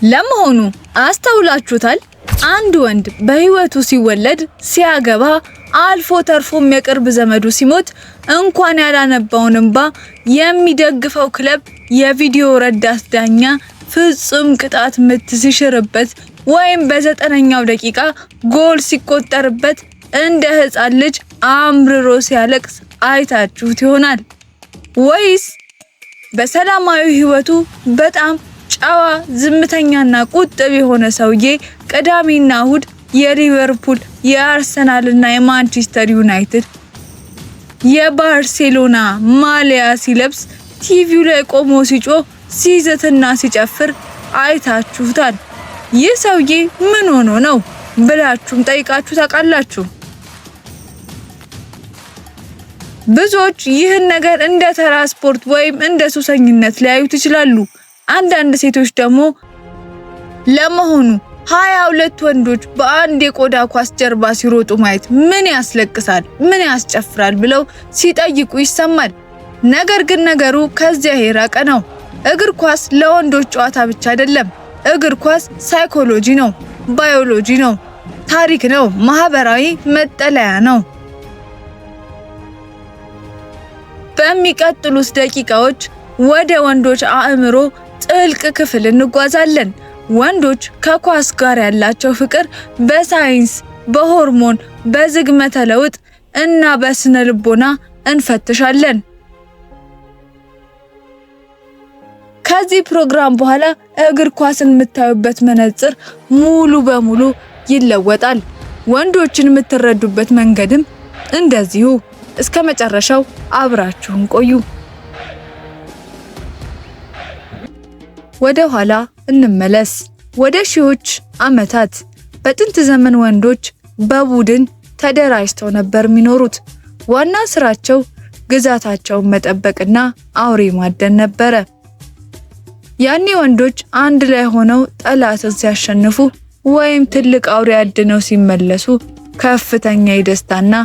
ለመሆኑ አስተውላችሁታል? አንድ ወንድ በህይወቱ ሲወለድ፣ ሲያገባ፣ አልፎ ተርፎም የቅርብ ዘመዱ ሲሞት እንኳን ያላነባውን እንባ የሚደግፈው ክለብ የቪዲዮ ረዳት ዳኛ ፍጹም ቅጣት ምት ሲሽርበት ወይም በ90ኛው ደቂቃ ጎል ሲቆጠርበት እንደ ህፃን ልጅ አምርሮ ሲያለቅስ አይታችሁት ይሆናል? ወይስ በሰላማዊ ህይወቱ በጣም ጨዋ ዝምተኛና ቁጥብ የሆነ ሰውዬ ቅዳሜና እሁድ የሊቨርፑል የአርሰናልና የማንቸስተር ዩናይትድ የባርሴሎና ማሊያ ሲለብስ ቲቪው ላይ ቆሞ ሲጮህ ሲዘትና ሲጨፍር አይታችሁታል? ይህ ሰውዬ ምን ሆኖ ነው ብላችሁም ጠይቃችሁ ታውቃላችሁ? ብዙዎች ይህን ነገር እንደ ተራ ስፖርት ወይም እንደ ሱሰኝነት ሊያዩት ይችላሉ። አንዳንድ ሴቶች ደግሞ ለመሆኑ 22 ወንዶች በአንድ የቆዳ ኳስ ጀርባ ሲሮጡ ማየት ምን ያስለቅሳል፣ ምን ያስጨፍራል ብለው ሲጠይቁ ይሰማል። ነገር ግን ነገሩ ከዚያ የራቀ ነው። እግር ኳስ ለወንዶች ጨዋታ ብቻ አይደለም። እግር ኳስ ሳይኮሎጂ ነው፣ ባዮሎጂ ነው፣ ታሪክ ነው፣ ማህበራዊ መጠለያ ነው። በሚቀጥሉት ደቂቃዎች ወደ ወንዶች አእምሮ ጥልቅ ክፍል እንጓዛለን። ወንዶች ከኳስ ጋር ያላቸው ፍቅር በሳይንስ፣ በሆርሞን፣ በዝግመተ ለውጥ እና በስነ ልቦና እንፈትሻለን። ከዚህ ፕሮግራም በኋላ እግር ኳስን የምታዩበት መነጽር ሙሉ በሙሉ ይለወጣል። ወንዶችን የምትረዱበት መንገድም እንደዚሁ። እስከ መጨረሻው አብራችሁን ቆዩ። ወደ ኋላ እንመለስ። ወደ ሺዎች ዓመታት። በጥንት ዘመን ወንዶች በቡድን ተደራጅተው ነበር የሚኖሩት። ዋና ስራቸው ግዛታቸውን መጠበቅና አውሬ ማደን ነበረ። ያኔ ወንዶች አንድ ላይ ሆነው ጠላትን ሲያሸንፉ ወይም ትልቅ አውሬ አድነው ሲመለሱ ከፍተኛ የደስታና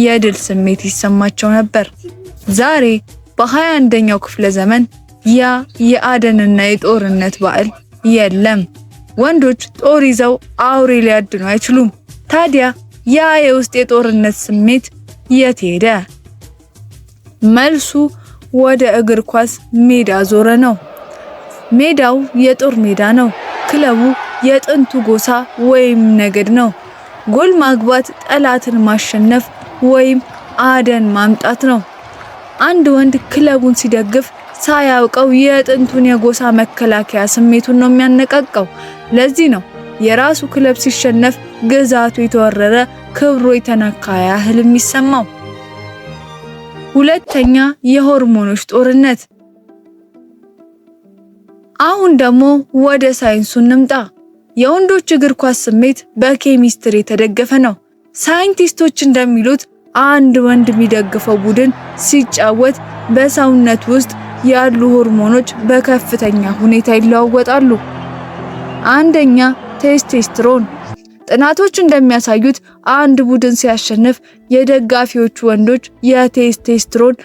የድል ስሜት ይሰማቸው ነበር። ዛሬ በ21ኛው ክፍለ ዘመን ያ የአደንና የጦርነት በዓል የለም። ወንዶች ጦር ይዘው አውሬ ሊያድኑ አይችሉም። ታዲያ ያ የውስጥ የጦርነት ስሜት የት ሄደ? መልሱ ወደ እግር ኳስ ሜዳ ዞረ ነው። ሜዳው የጦር ሜዳ ነው። ክለቡ የጥንቱ ጎሳ ወይም ነገድ ነው። ጎል ማግባት ጠላትን ማሸነፍ ወይም አደን ማምጣት ነው። አንድ ወንድ ክለቡን ሲደግፍ ሳያውቀው የጥንቱን የጎሳ መከላከያ ስሜቱን ነው የሚያነቃቃው። ለዚህ ነው የራሱ ክለብ ሲሸነፍ ግዛቱ የተወረረ ክብሩ የተነካ ያህል የሚሰማው። ሁለተኛ፣ የሆርሞኖች ጦርነት። አሁን ደግሞ ወደ ሳይንሱ እንምጣ። የወንዶች እግር ኳስ ስሜት በኬሚስትሪ የተደገፈ ነው። ሳይንቲስቶች እንደሚሉት አንድ ወንድ የሚደግፈው ቡድን ሲጫወት በሰውነት ውስጥ ያሉ ሆርሞኖች በከፍተኛ ሁኔታ ይለዋወጣሉ። አንደኛ፣ ቴስቶስትሮን። ጥናቶች እንደሚያሳዩት አንድ ቡድን ሲያሸንፍ የደጋፊዎቹ ወንዶች የቴስቶስትሮን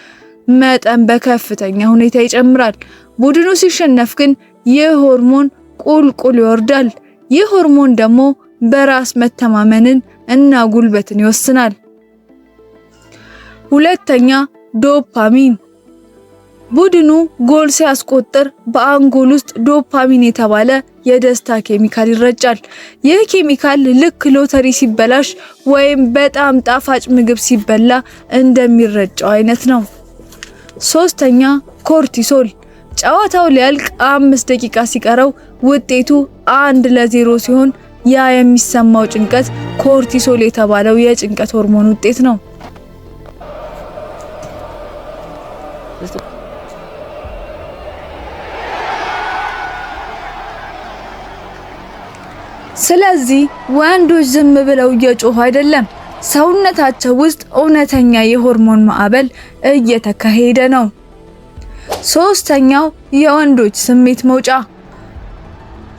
መጠን በከፍተኛ ሁኔታ ይጨምራል። ቡድኑ ሲሸነፍ ግን ይህ ሆርሞን ቁልቁል ይወርዳል። ይህ ሆርሞን ደግሞ በራስ መተማመንን እና ጉልበትን ይወስናል። ሁለተኛ፣ ዶፓሚን። ቡድኑ ጎል ሲያስቆጥር በአንጎል ውስጥ ዶፓሚን የተባለ የደስታ ኬሚካል ይረጫል። ይህ ኬሚካል ልክ ሎተሪ ሲበላሽ ወይም በጣም ጣፋጭ ምግብ ሲበላ እንደሚረጫው አይነት ነው። ሶስተኛ፣ ኮርቲሶል። ጨዋታው ሊያልቅ 5 ደቂቃ ሲቀረው ውጤቱ 1-0 ሲሆን ያ የሚሰማው ጭንቀት ኮርቲሶል የተባለው የጭንቀት ሆርሞን ውጤት ነው። ስለዚህ ወንዶች ዝም ብለው እየጮሁ አይደለም። ሰውነታቸው ውስጥ እውነተኛ የሆርሞን ማዕበል እየተካሄደ ነው። ሶስተኛው፣ የወንዶች ስሜት መውጫ።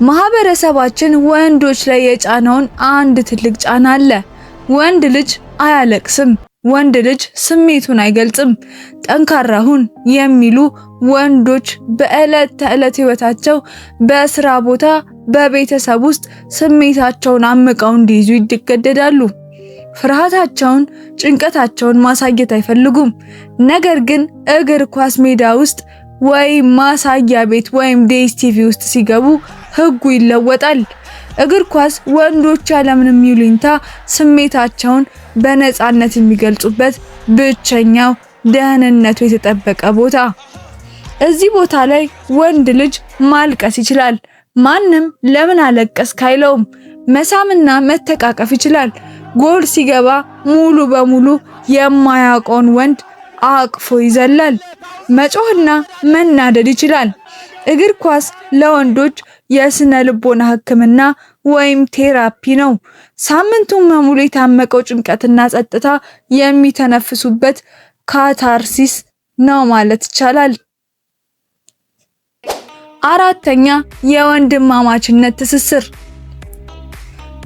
ማህበረሰባችን ወንዶች ላይ የጫነውን አንድ ትልቅ ጫና አለ። ወንድ ልጅ አያለቅስም፣ ወንድ ልጅ ስሜቱን አይገልጽም፣ ጠንካራ ሁን የሚሉ ወንዶች በዕለት ተዕለት ህይወታቸው፣ በስራ ቦታ፣ በቤተሰብ ውስጥ ስሜታቸውን አምቀው እንዲይዙ ይገደዳሉ። ፍርሃታቸውን፣ ጭንቀታቸውን ማሳየት አይፈልጉም። ነገር ግን እግር ኳስ ሜዳ ውስጥ ወይም ማሳያ ቤት ወይም ዲኤስቲቪ ውስጥ ሲገቡ ህጉ ይለወጣል። እግር ኳስ ወንዶች ያለምንም ይሉኝታ ስሜታቸውን በነፃነት የሚገልጹበት ብቸኛው ደህንነቱ የተጠበቀ ቦታ። እዚህ ቦታ ላይ ወንድ ልጅ ማልቀስ ይችላል። ማንም ለምን አለቀስክ አይለውም። መሳምና መተቃቀፍ ይችላል። ጎል ሲገባ ሙሉ በሙሉ የማያውቀውን ወንድ አቅፎ ይዘላል። መጮህና መናደድ ይችላል። እግር ኳስ ለወንዶች የስነ ልቦና ሕክምና ወይም ቴራፒ ነው። ሳምንቱን በሙሉ የታመቀው ጭንቀትና ጸጥታ የሚተነፍሱበት ካታርሲስ ነው ማለት ይቻላል። አራተኛ የወንድማማችነት ትስስር።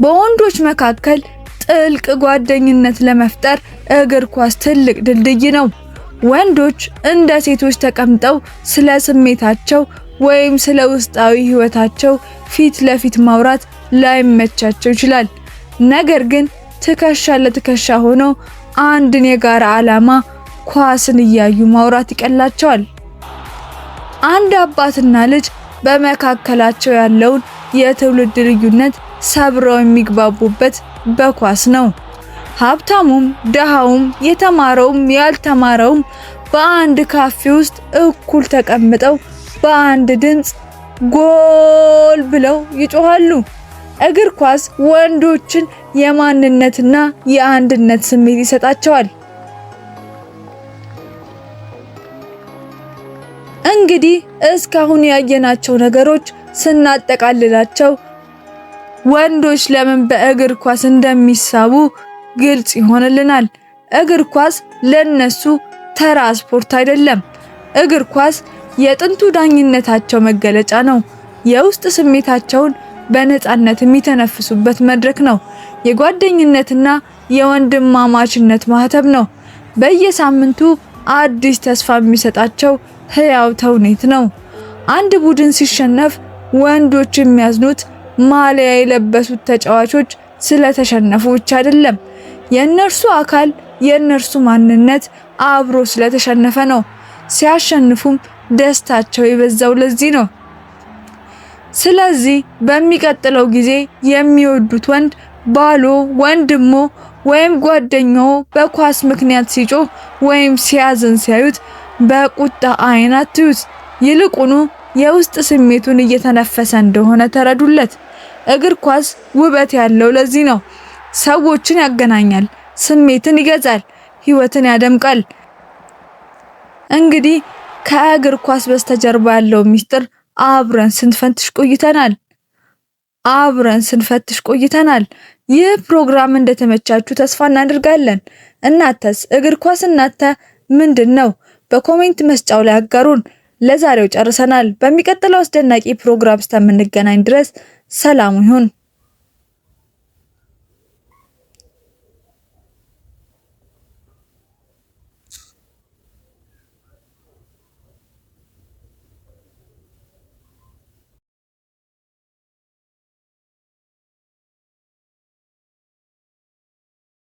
በወንዶች መካከል ጥልቅ ጓደኝነት ለመፍጠር እግር ኳስ ትልቅ ድልድይ ነው። ወንዶች እንደ ሴቶች ተቀምጠው ስለ ስሜታቸው ወይም ስለ ውስጣዊ ህይወታቸው ፊት ለፊት ማውራት ላይመቻቸው ይችላል። ነገር ግን ትከሻ ለትከሻ ሆነው አንድን የጋራ ዓላማ ኳስን እያዩ ማውራት ይቀላቸዋል። አንድ አባትና ልጅ በመካከላቸው ያለውን የትውልድ ልዩነት ሰብረው የሚግባቡበት በኳስ ነው። ሀብታሙም ደሃውም የተማረውም ያልተማረውም በአንድ ካፌ ውስጥ እኩል ተቀምጠው በአንድ ድምፅ ጎል ብለው ይጮሃሉ። እግር ኳስ ወንዶችን የማንነትና የአንድነት ስሜት ይሰጣቸዋል። እንግዲህ እስካሁን ያየናቸው ነገሮች ስናጠቃልላቸው ወንዶች ለምን በእግር ኳስ እንደሚሳቡ ግልጽ ይሆንልናል። እግር ኳስ ለነሱ ተራ ስፖርት አይደለም። እግር ኳስ የጥንቱ ዳኝነታቸው መገለጫ ነው። የውስጥ ስሜታቸውን በነፃነት የሚተነፍሱበት መድረክ ነው። የጓደኝነትና የወንድማማችነት ማህተም ነው። በየሳምንቱ አዲስ ተስፋ የሚሰጣቸው ህያው ተውኔት ነው። አንድ ቡድን ሲሸነፍ ወንዶች የሚያዝኑት ማሊያ የለበሱት ተጫዋቾች ስለተሸነፉ ብቻ አይደለም። የእነርሱ አካል፣ የእነርሱ ማንነት አብሮ ስለተሸነፈ ነው። ሲያሸንፉም ደስታቸው የበዛው ለዚህ ነው። ስለዚህ በሚቀጥለው ጊዜ የሚወዱት ወንድ ባሎ፣ ወንድሞ ወይም ጓደኛው በኳስ ምክንያት ሲጮህ ወይም ሲያዝን ሲያዩት በቁጣ አይን አትዩት። ይልቁኑ የውስጥ ስሜቱን እየተነፈሰ እንደሆነ ተረዱለት። እግር ኳስ ውበት ያለው ለዚህ ነው። ሰዎችን ያገናኛል፣ ስሜትን ይገዛል፣ ህይወትን ያደምቃል። እንግዲህ ከእግር ኳስ በስተጀርባ ያለው ሚስጥር አብረን ስንፈትሽ ቆይተናል። ይህ ፕሮግራም እንደተመቻችሁ ተስፋ እናደርጋለን። እናንተስ እግር ኳስ ምንድነው? በኮሜንት መስጫው ላይ አጋሩን። ለዛሬው ጨርሰናል። በሚቀጥለው አስደናቂ ፕሮግራም እስከምንገናኝ ድረስ ሰላም ይሁን።